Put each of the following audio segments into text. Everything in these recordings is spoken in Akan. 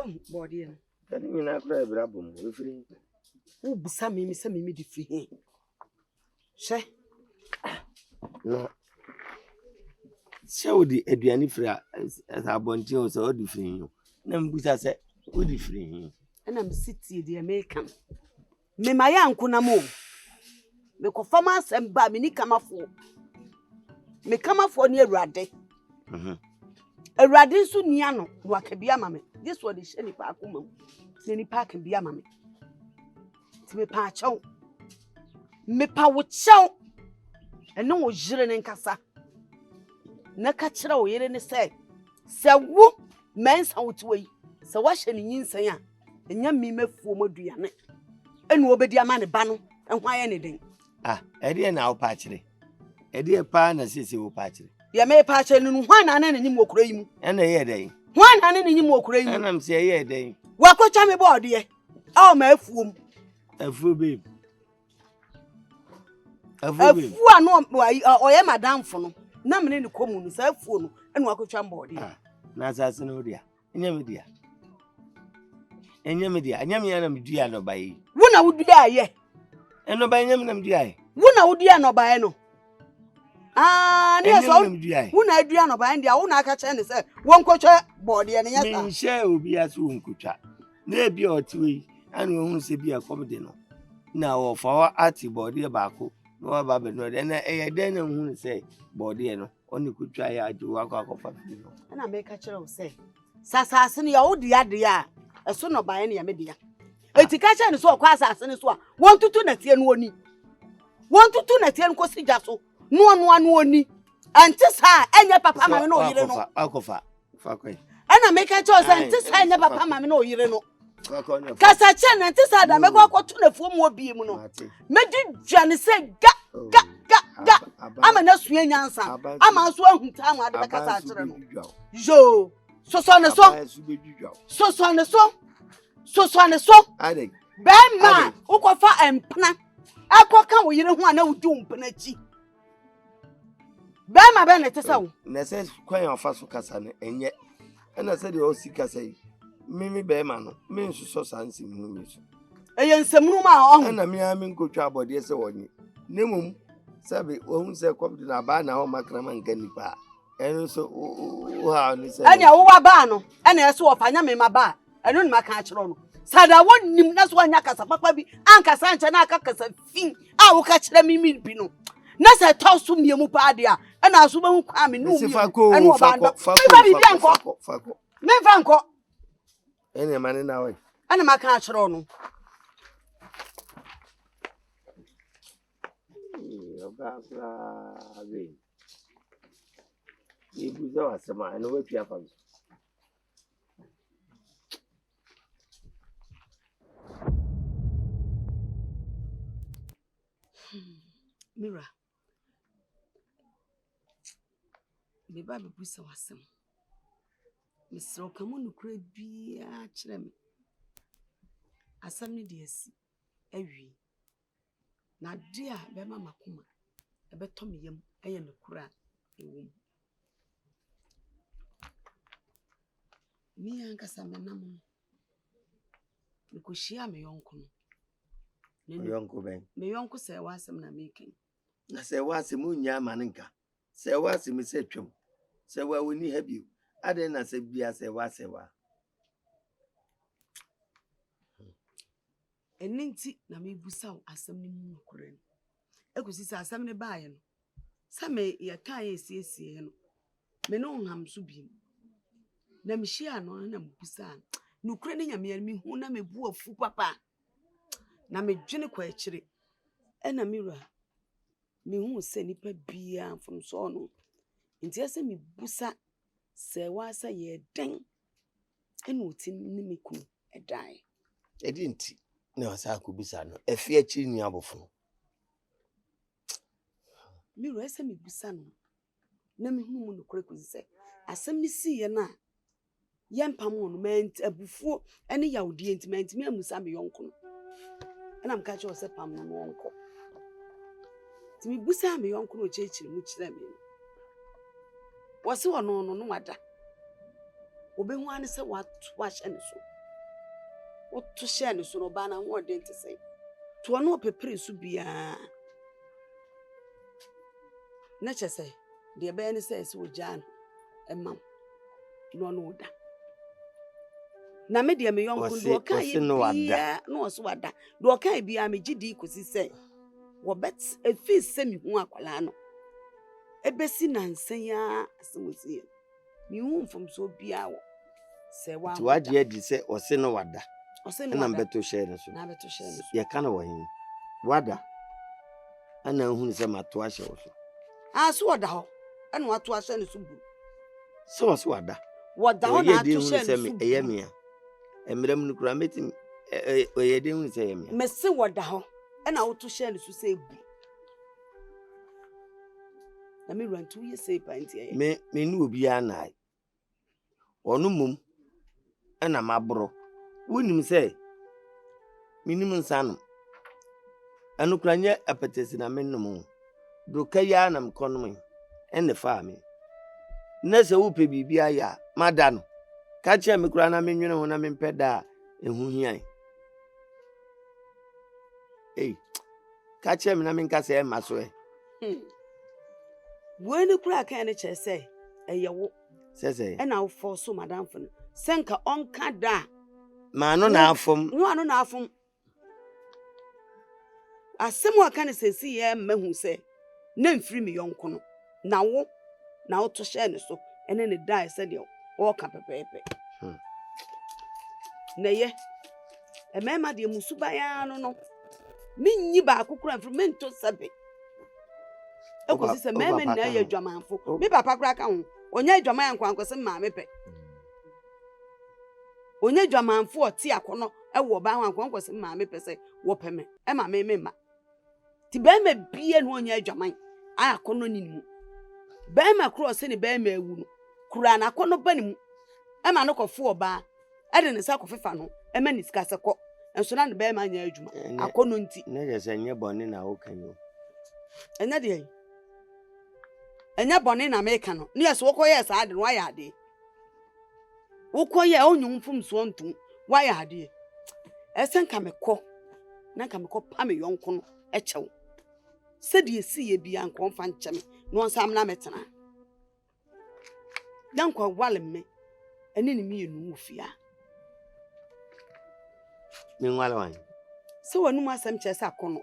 one body. Can you not cry, Brabum? Who beside me, Miss Mimi, the free. She no. Show the Edianifra as I want you so different. Nambusa said, good different. and I'm city, the American. Me my uncle Namo. Me ko farmers and Bamini come up for. Me come up for near Rade. A Radin Suniano, Wakabia mammy. This was the Shelly Park woman. Shelly Park and Biamami. To me, Pacho. Me power chow. And no Jiren and Cassa. Nakachra, ye didn't say. So, whoop, men's out way. So, what shall you say? And young me for Modiane. And Wobedia man a banner, and why anything? Ah, Eddie now patchy. Eddie pan as is your patchy. You may patch and one and any more cream. And a year day. One and any more cream. And I'm say a year day. What could tell me about dear? Oh, my fool. A fool babe. A fool, no, or am I down for no? Nothing in the common is a fool, and what could chamber dear? Nazas no dear. In your media. In your media, and Yamianam dear no by. When I would be there, ye. And no by Yamanam dear. When I would dear no by no. Ah, yes, when I do no by the own I catch and say, one coach body and yes, share will be as one coach. Maybe or two, and we won't say be a comedy no. Now, for our arty body about no about no, then I then say body no, only could try to walk off of and I make a child say, Sassassin, your old dear, as soon as by any media. A ticket and so class as in this one, 1 to 2 next year, 1 to 2 next year, Cosi Jasso. No one ni. And this high, and your papa, mamma, no, you know. Alcofa, and I make a choice, and this high, never papa, no, you know. Cassachan, and this high, I make what to the form will be, Made Johnny said, ga. I'm a nurse, answer. I'm as well who time at the Cassachan. Jo, so son and so. I think. Bad man, Okofa and Pna. I can't we don't want no doom, Penechi. Bama Bennett is so. Nesses quite on fast for Cassan, and yet, and I said, you all see Cassay. Mimi Beman, means so sans in movies. A young Samuma on, and a mere good job or yes, or Nimum, Sabi, won't say, come to the bar now, Macraman Ganipa. And so, how is it? And your Wabano, and I saw Panama in my bar, and on my catch on. Said I want him, that's why Nakasa Papa be Anka Sancha Nakakas and Fing. I will catch them in Pino. Nasa toss to me a mupadia, and I will come in no Fako, and Fako. Nevanko. Any man in our way. And my catch on. You know, I know what you have. Mira, the Bible puts our son. Mr. Okamono could be a chilem. As some ideas, every. Now, dear Bema Makuma, a betomium, I am a cura, a womb. Me and Cassamanam. Because she am my uncle. My uncle Ben. My uncle said, was some making. I say, what's a moon yamaninka? Say, what's a missetrum? Say, well, we need help you. I didn't say, be as a was a wa. And Ninty, Nami Busau, as some moon current. I could see some bayan. Some may your tie see, me no ham subim. Namishiano and Busan. No credit me who na me boo fu papa. Na me dwene kwa achire. E na mira. Me hu se nipa bia from so no. Nti ase me busa se wa sa ye den. E no ti ni me ku e dai. E di nti na sa ku busa no. E fi achiri ni abofo. Mira ese me busa no. Na me hu mu no kore kuzi se asem ni si ye na Yampam on meant a buffo any yaudi intimate me amusa me yonko. And I'm catching us a pam no uncle. To me, busa me uncle no church in which them in. Was so no matter. Obe one is a what wash and so. What to share no so no bana what den to say. To no pepper so bia. Nature say, the bairn says with Jan and Mam. No da. Na me de me yonko do kan no so wada. Do kan bia me gidi kosi say. Wo bet e fi se mi hu akwala no. Ebesi nansan ya asemusie. Mi hu mfom so bia wo. Se wa. Ti wade adi se o se no wada. O se no wada. Na beto share no so. Na beto share no so. Ye kana wo hin. Wada. Ana hu se mato ahye wo so. Ah so wada ho. Ana wato ahye no so bu. So wada. Wada ho na ato share no so. Eye mia. Emrem no kura metim oye de hu se ye mia. Me se wada ho. Ana wato share no so se bu. Na me run 2 years say pantie. Me nu obi anai. Onu mum ana mabro. Wonim say minim nsano. Anu kranye apetesi na mennom. Do kaya na mkonom. Ene fa me. Na se wo pe bibia ya mada no. Ka che me kura na menwene ho na mempeda ehu hian. Ka che me na menka se maso e. When you crack any chair say, a yaw, Says and I'll force so madam for Senka on kada. Man, no, now from no, no, from as someone can say, see, men who say, name free me young cono. Now to share so, and then it dies, said you, walk up a paper. Nay, a mamma de Musubaya, no. Mean ye back who cry from men to Sabi. Eko se meme na ye dwamanfo me papa kra ka ho onye dwaman kwankose ma mepe onye dwamanfo oti akono e wo ba ho kwankose ma mepe se wo peme e ma me ma ti be ma bie no onye dwaman a akono ni mu be ma cross ni be ma ewu no kura na akono ba ni mu e ma no kofo oba e de ne sa kofefa no e ma ni sika se ko enso na ne be ma nya adwuma akono nti na je se nye bone na wo kan yo enya de enya bone na meka no ne yeso wokoye sa ade no wa ya ade wokoye onyum fum so ntum wa ya ade esen ka mekọ na ka mekọ pa me yonko no echew se de esi ye bia nko mfa nche me no nsam na metena dan kwa wale me ene ni mi enu ofia mi nwale wan se wanu ma asem che sa kono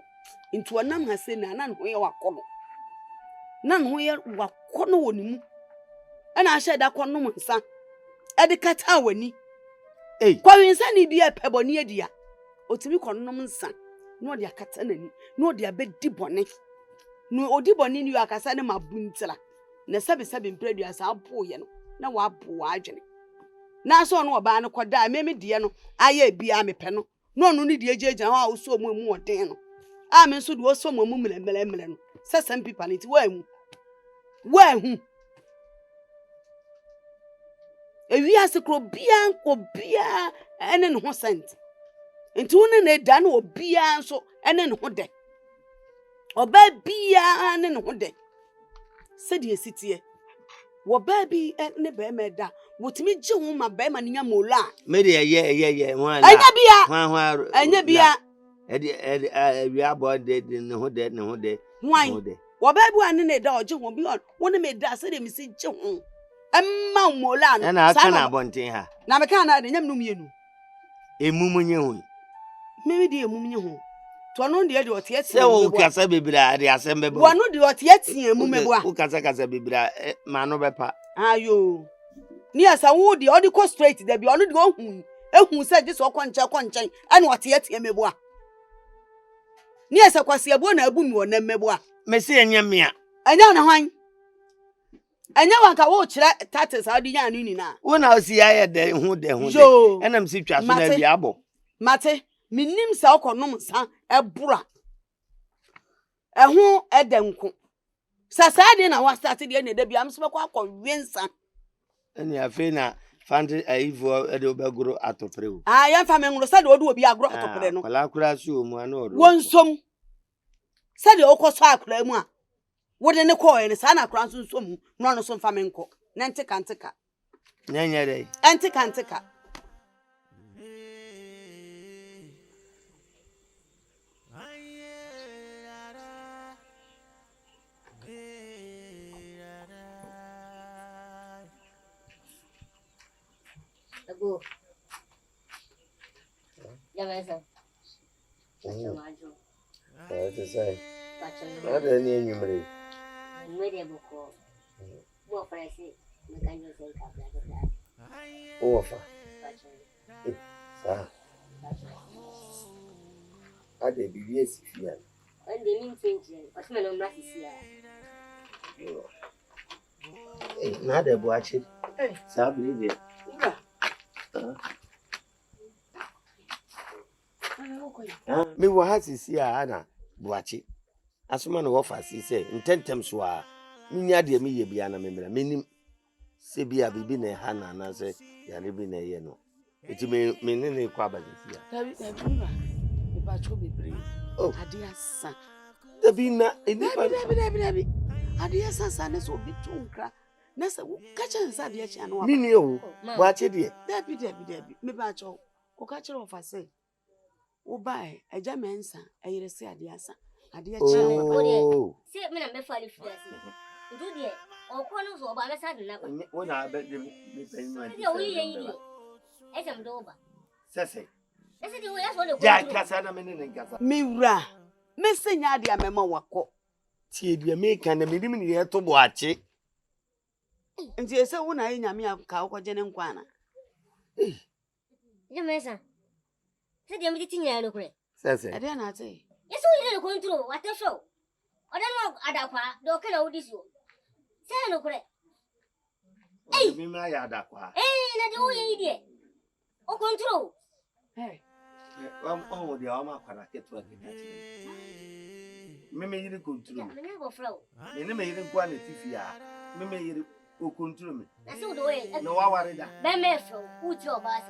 nti wonam ha se na nan ho ye wakono nan ho ye wakono wonimu ana ahye da kono nsa edi kata wani kwa winsa ni bia peboni adia otimi kono nsa no de akata nani no de abedi bone no odi bone ni akasa ne mabuntira na sabe mpredua sa aboye no na wa abo wa adwene na so no oba ne koda meme de no aye bia mepe no no no ni de ejeja ho a so mu oden no a me so de wo so mu mele no se some people it wa hu ewi asekro bia nko bia ene ne ho sent enti wona na da na obia nso ene ne ho de oba bia ne ne ho de se de esitie wo ba bi ne be me da wotimi gye ho ma be ma nya mola me de ye wan anya bia wan anya bia wi abo de ne ho de wan wo ba bi ane ne da ogye ho bi wona me da se de mi si gye ho emma mola no na aka na bonten ha na me ka na de nyam no mienu emumunye ho me de emumunye ho to no de otie se wo kasa bebira de asem bebo wo no de otie tie emumeboa wo kasa bebira ma no bepa ayo ni asa wo de odi ko straight da bi ono de ehun se je so konchen ana otie tie meboa ni asa kwase abo na abu mi wona meboa me se enya mea enya na hwan enya wanka wo kire tatis adi nya no nina wo na osi aye de hu de enam si twa so na bi abo mate minim sa okonom sa ebura ehu edenko sasa ade na wa start de na da bi am so be kwa wensa eni afi na fandi aivo ede obaguro atopre o ya fa menwuro sa de odu obi agro atopre no kala kura si o mu ana odo wonsom sa de okoso akra mu a wode ne ko ene sa na akra nsom no no so fa menko na nteka nyanya dai nteka go. Yamasa. That's a say. Not any enumerate. Mediable call. What for I say? The kind of thing of that. Offer. Sir. I did be yes, if you And the mean thing, what's my own message here? Not a watch it. Sabri did. Me was here, Anna, watch it. As man offers, he said, in 10 times, Minya de me be an member, meaning Sibia be been a Hannah, and I said, Yaribin a yeno. It may mean any quabble here. If I should be brave. Oh, Adia son. The Bina in Debbie. Adia son is will be too crack. Nessa will catch us at the channel. Minio, watch it here. Debbie, me bacho, or catch off, I say. Oh, buy a Germansa, a year say Adiasa. Adia oh, see me and me for the first. Do the or corners or by the side never. When I bet them, As I'm over. Sassy. I said, you ask what Jack Cassana and Cassa. Mira, Missing Yadia Memo Wako. See, the American and minimum here to watch it. And yes, I won't I in Yamia Cow Jen and Quana. You mesa. Said you're meeting your look. Sassy. I dare not say. Yes, we didn't go through what the show. I don't know, Adapa, don't know this you. Say no correct. Hey, me my Adaqua. Hey, not the idiot. Oh, control. Hey, oh, the armor paraket working. Meme you control. I never flow. You never even quality fear. Meme you control me. That's all the way. No, I worry that. Ben Mayflow, who's your boss?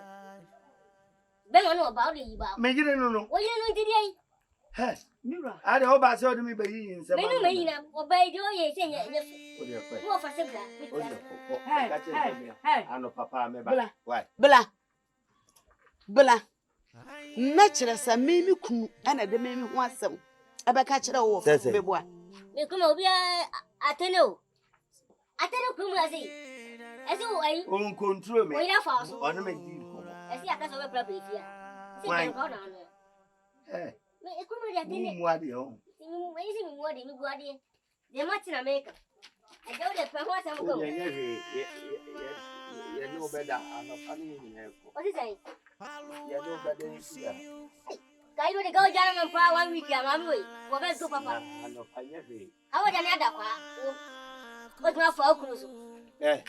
Ben, I know about it. May you know. What you know today? Hey, Mira, I hope I saw me by you in some. May obey your saying Yes. more for simple. hey, I know Papa, why? Bella. Natural, some mimi coon, and a mimi wants some. I better catch it all. Says it. You come over I don't know. I don't know, I say. As you way, Won't control me. we are false. On a make you. I see a person of property here. Why? Hey, What do you? Amazing what you got in. They're much in America. I don't know what I'm going. You know better. I'm a funny in here. What is it? You know better here. I would go down and cry 1 week. I'm away. What else to Papa? I know Panyaki. How would another cry? But not for cruise. Eh,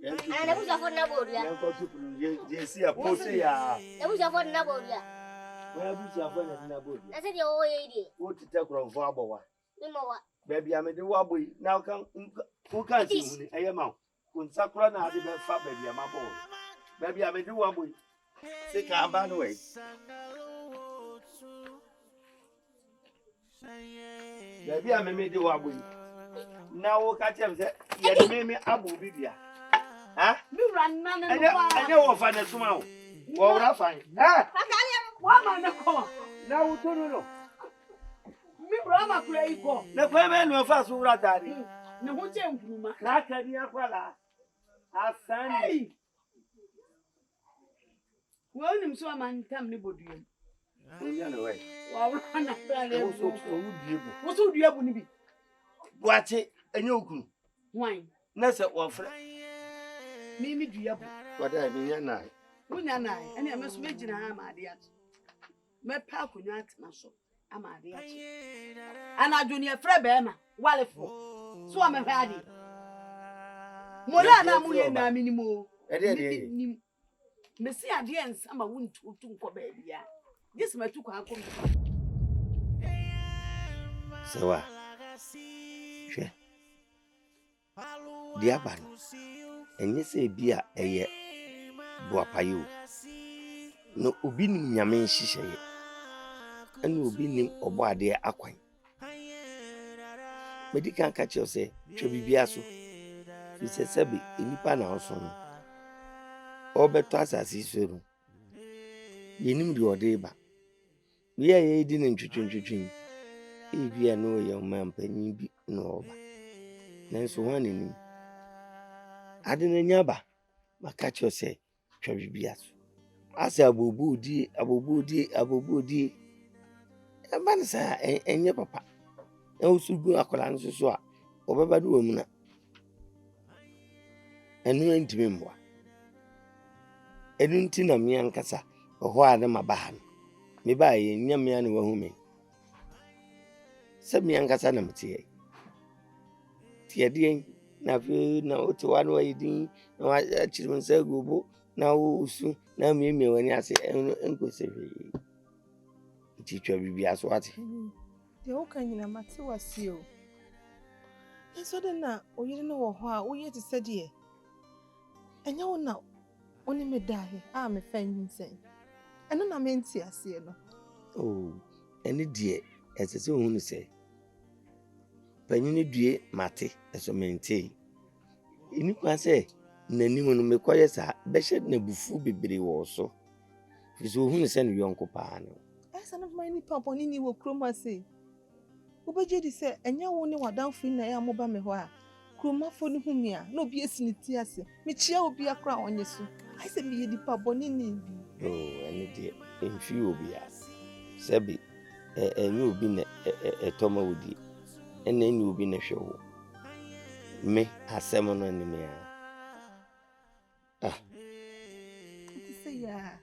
And I was a phone number. you see a post here. I was a phone number. Where was your phone at Nabu? I said, you're all 80. What to take from Faboa? You know what? Baby, I'm a wobbly. Now come, who can't see? I am out. When Sakura now, the fat baby, I'm a boy. Baby, I'm a wobbly. Sick, I'm by the way. Baby, I'm a made wobbly. Now, we'll catch him. You made me Abu Bibia. Huh? You run none of I know find a smile. What I find? Ah, one man, come. now we don't know. Me Brahma play go. The women were fast who are daddy. No one jump from my Crack at the aquala. I sang. Well, him so a man tell me about you. Anyway, Well, run a plan. what would you have to be? watch it and you can. Wine. Nessa or Mimi, do you? what I mean, and I. When I and I must mention I'm at the my park will not muscle. I'm at the and I do near Frebema, while so I'm a paddy. Mola, I'm minimo. Missy, I didn't some I wouldn't to baby. This my two come. So, dear Ban, and you say, beer a year. Boapayo. No ubin yamen shisha and ubin or body aquine. Medical catch you say, Chobibiaso. He said, Sabi, in Nipana also. Or better as is so. You knew your day back. We are aiding in Chuchin. If you are no young man, penny be no. Then so one in him. I didn't yaba, but catch you say. twa bibia so asa abobudi eba ne sa enye papa e usugu akola nso so a obeba do wamu na enu ntimi mboa enu nti na me ankasa ho a na mabaha no me ba ye nyame ya ne wahu me se me ankasa na mtie tie de na fi na otiwa no yidin na wa chirim nsa gobo na usu na me wani ase enkosewe ti twa bibia so ate de o kan nyina mate wase o enso de na oyire no wo ho a wo ye te se de enya wo na oni me dae a me fa nyinsen eno na me nti ase no oh eni de esese ohunu se panyini due mate eso mente ini kwa se nanim no mekoye sa behye na bufu bebre wo so fiso ohunu se no yonko pa no esa no ma ni papa ni wo kroma se wo beje di se enya wo ni wadanfo na ya moba me ho a kromafo ni humi a na obi esini ti ase me chia obi akra onye so ai se me ye di papa ni bi oh eni de enfi obi a sebi enyu obi na etoma wodi ena enyu obi na hwewo me asem no ni me ti se ya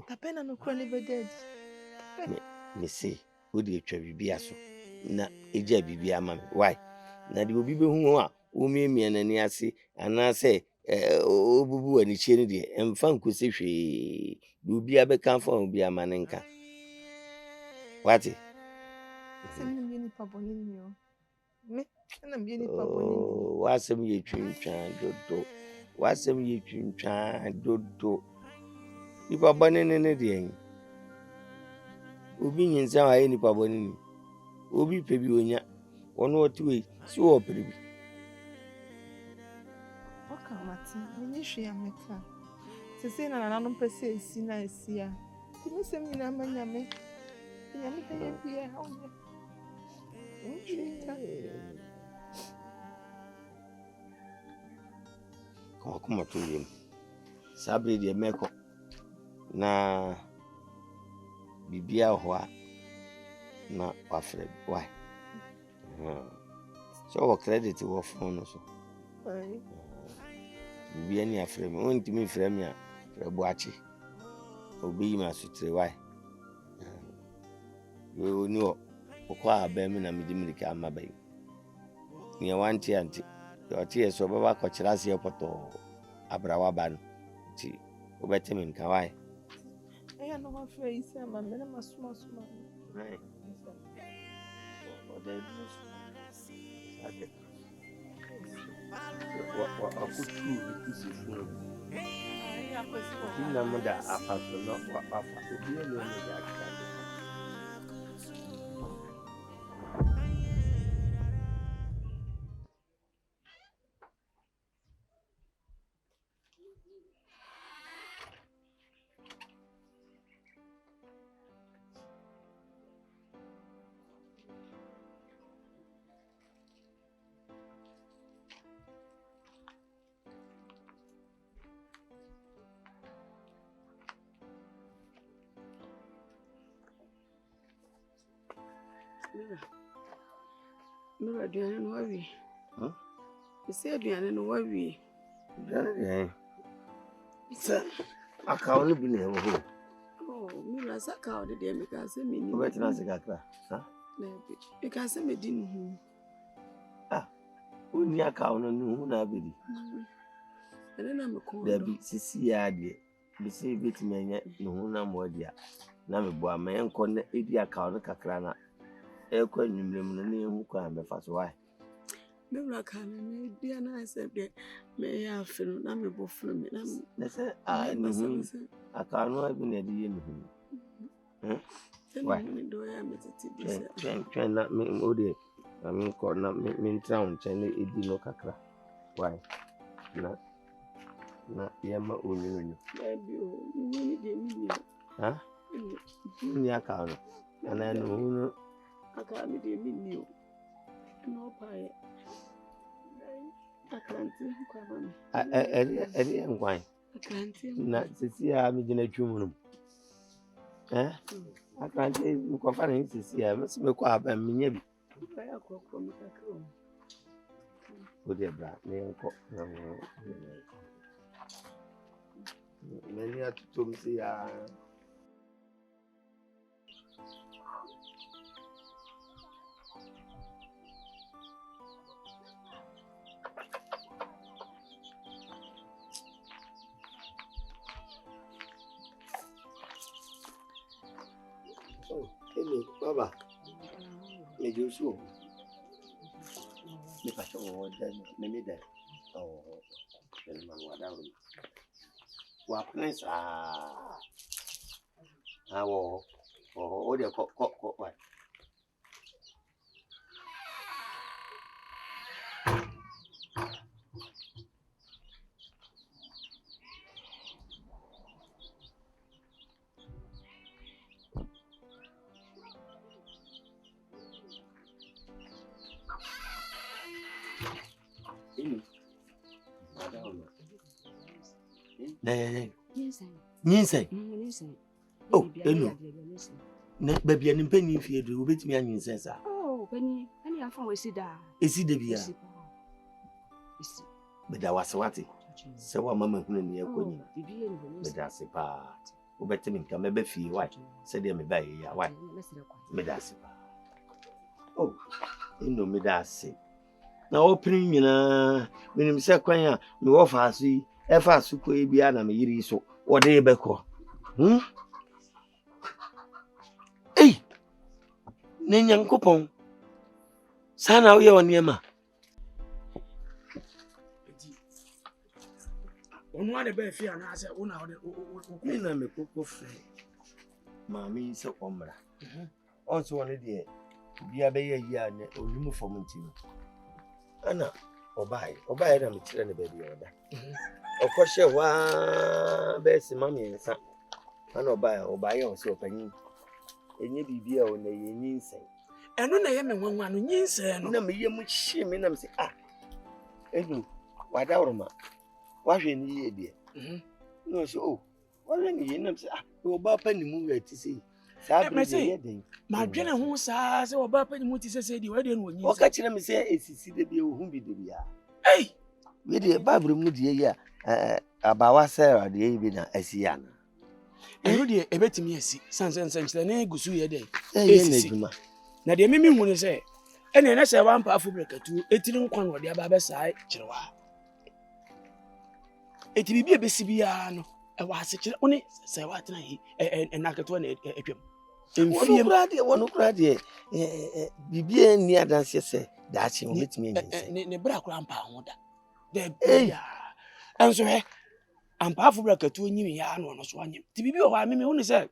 tapena no kro ni Bediide me say wodi etwa bibia so na eja bibia ma me why na de obi behu a o miemie na ni ase ana se obubu ani chie ni de emfa nkosi hwe de obi abeka fa obi amanenka wati se me ni papa ni o me na me ni papa ni wasem ye twintwan dodo wasem ye twintwan dodo nipa bane ne de en obi nyinsa wa ye nipa bane ni obi pebi onya ono otuwe si wo pebi oka mate ni hwe ya meka se na no pese esi na esi a ti me se mi na manyame nyame pe ye bia ha onye kuma to yem sabre de meko na bibia ho a na wafre why so wo credit wo phone so bibia ni afre me won timi frɛ me a frɛ boachi obi ma sutre why yo ni o kwa ba me na me dimirika amabai ni wanti anti yo tie so baba ko kirase e poto abrawa ba no ti obeteme nka why eya no ma frɛ isi ama me na masuma right o de dus ake wa akutu isi fun ai akosi kina muda afaso no wa afa obi e no me ya kande Mira aduane no wawie. Ese aduane no wawie. Aduane se akawo no bi na ewo ho. Oh, Mira saka o de me ka se me ni. Obetina se kakra. Ha? Na bi. E ka se me di no hu. Ah. Oni akawo no hu na abedi. Ene na me ko. Da bi sisi ya de. Bi se betime nya no hu na mo dia. Na me bo ama enko na edi akawo no kakra na. Ekwa nwumrem no na ehu kwa me fa so why. Mira ka me bia na se de me ya afenu na me bo funu me na se akawo no abi na di ye no hu. Why? Me do ya me titi bi se. Twen na me ode na me ko na me ntra on chen na edi no kakra. Why? Na yema onyo. Baby o, ni de mi. Ha? Ni akawo no. Ana no hu aka mi de mi ni o. No pa e. Akanti kwa mami. Eri ngwan. Na sisi a me gina twum no. Akrante ko fa na sisi a me se me kwa ba me nya bi. Baya ko me kakro. O de bra me enko. Many atuto me se ya. Hello, Baba. Me Joshua. Me passion o dan me da. Oh, then man wa da. Wa prince wo. Oh, o de ko wa. Nyinsay. Oh, hello. Na baby an penny fi do betimi anyinsen sa. Oh, penny, any afa we sida. Esi de bia. Beda waswati. Se wa mama hunu ne yakonyi. Beda sepa. Wo betimi nka mebe fi wa. Se de me ba ye ya wa. Beda sepa. Oh, ino meda se. Na oprin nyina minim se kwan a me wo fa aso yi e fa aso ko e bia na me yiri so wo de be ko ne nyankopon sana wo ye woni ma onu ade be fi ana ase una mi na me koko fe ma mi se omra onso woni de bia be ye yi ane onimu fom ntino ana obai na me kire ne ba bia oda okoshe wa be si mami nsa ana obai o se opanyin enye bibia o na ye nyinsen eno na ye me nwanwa no nyinsen no na me ye mu hye me na me se edu wadawroma wahwe ni ye de no so wale ni ye na me se oba pa ni mu we ti se sa bi ye den ma dwene ho sa se oba pa ni mu ti se di we de no nyinsen o ka kire me se esisi de bia ohun bi de bia we de babru mu de ye abawa sera de ye bi na asiya na eno de ebetimi asi sanse na egusu ye de esisi na de mimi hu ne se ene na se wa mpa afu brekatu etiri nkwan wo de aba be sai kirewa eti bibi ebesi bia no e wa se kire oni se wa tena hi enakato na etwem emfiem wono krade bibi ni adanse se da chi mo betimi enyi ne bra kura mpa ho da de bia enso he ampa afu brekatu nyimi ya no so anyim ti bibi o wa mimi hu ne se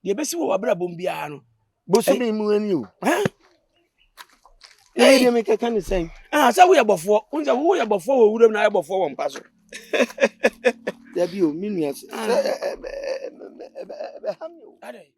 de ebesi wo wa bra bom bia no bosumi mu ani o de me keka ni sen sa wo ye bofo unja wo ye bofo wo wuram na ye bofo wo mpa so da bi o minu ya be hamyo ade